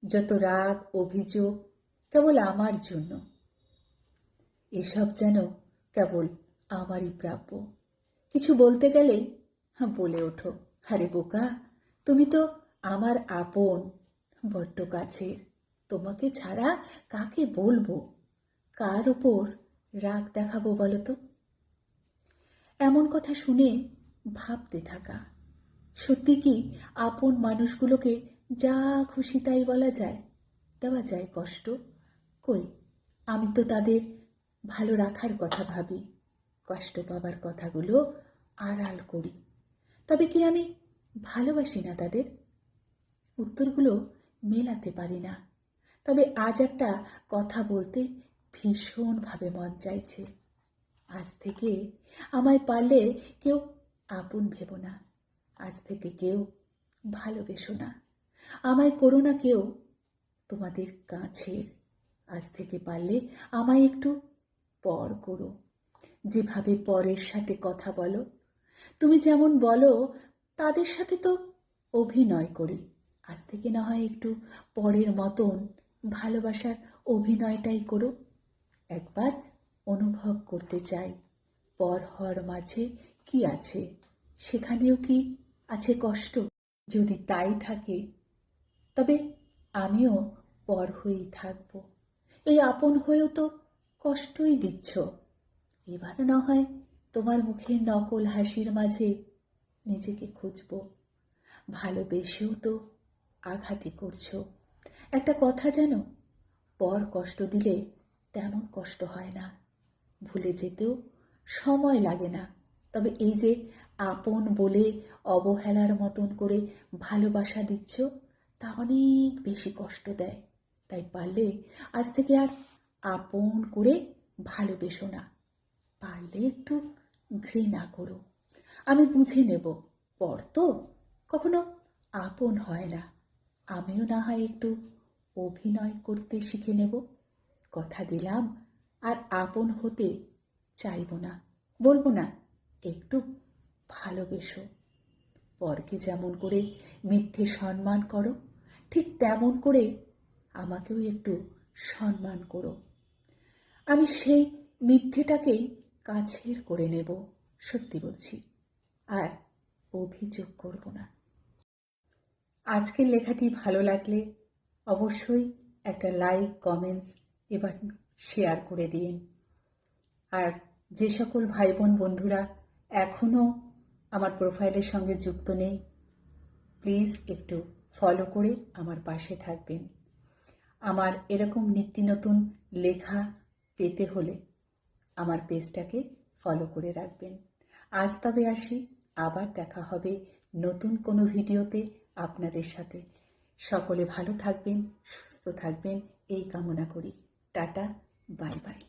যত রাগ অভিযোগ কেবল আমার জন্য। এসব যেন কেবল আমারই প্রাপ্য। কিছু বলতে গেলেই বলে ওঠো, আরে বোকা, তুমি তো আমার আপন, বড্ড কাছের। তোমাকে ছাড়া কাকে বলবো, কার ওপর রাগ দেখাবো বলো তো? এমন কথা শুনে ভাবতে থাকা, সত্যি কি আপন মানুষগুলোকে যা খুশি তাই বলা যায়, দেওয়া যায় কষ্ট? কই, আমি তো তাদের ভালো রাখার কথা ভাবি, কষ্ট পাবার কথাগুলো আড়াল করি। তবে কি আমি ভালোবাসি না তাদের? উত্তরগুলো মেলাতে পারি না। তবে আজ একটা কথা বলতে ভীষণভাবে মন চাইছে। আজ থেকে আমায় পারলে কেউ আপন ভেবো না, আজ থেকে কেউ ভালোবেসো না, আমায় করো না কেউ তোমাদের কাছের। আজ থেকে পারলে আমায় একটু পর করো, যেভাবে পরের সাথে কথা বলো। তুমি যেমন বলো তাদের সাথে তো অভিনয় করি, আজ থেকে না হয় একটু পরের মতন ভালোবাসার অভিনয়টাই করো। একবার অনুভব করতে চাই পর হওয়ার মাঝে কি আছে, সেখানেও কি আছে কষ্ট? যদি তাই থাকে তবে আমিও পর হয়েই থাকব। এই আপন হয়েও তো কষ্টই দিচ্ছ। এবার না হয় তোমার মুখের নকল হাসির মাঝে নিজেকে খুঁজব। ভালোবেসেও তো আঘাতই করছো। একটা কথা জানো, পর কষ্ট দিলে তেমন কষ্ট হয় না, ভুলে যেতেও সময় লাগে না। তবে এই যে আপন বলে অবহেলার মতন করে ভালোবাসা দিচ্ছ, তা অনেক বেশি কষ্ট দেয়। তাই পারলে আজ থেকে আর আপন করে ভালোবেসো না, পারলে একটু ঘৃণা করো। আমি বুঝে নেব, পর তো কখনো আপন হয় না। আমিও না হয় একটু অভিনয় করতে শিখে নেব। কথা দিলাম আর আপন হতে চাইব না, বলবো না একটু ভালোবেসো। পরকে যেমন করে মিথ্যে সম্মান করো, ঠিক তেমন করে আমাকেও একটু সম্মান করো। আমি সেই মিথ্যেটাকেই কাছের করে নেব, সত্যি বলছি, আর অভিযোগ করব না। আজকের লেখাটি ভালো লাগলে অবশ্যই একটা লাইক, কমেন্টস এবার শেয়ার করে দিন। আর যে সকল ভাই বোন বন্ধুরা এখনও আমার প্রোফাইলের সঙ্গে যুক্ত নেই, প্লিজ একটু ফলো করে আমার পাশে থাকবেন। আমার এরকম নিত্য নতুন লেখা পেতে হলে আমার পেজটাকে ফলো করে রাখবেন। আজ তবে আসি, আবার দেখা হবে নতুন কোনো ভিডিওতে আপনাদের সাথে। সকলে ভালো থাকবেন, সুস্থ থাকবেন এই কামনা করি। Tata, bye bye.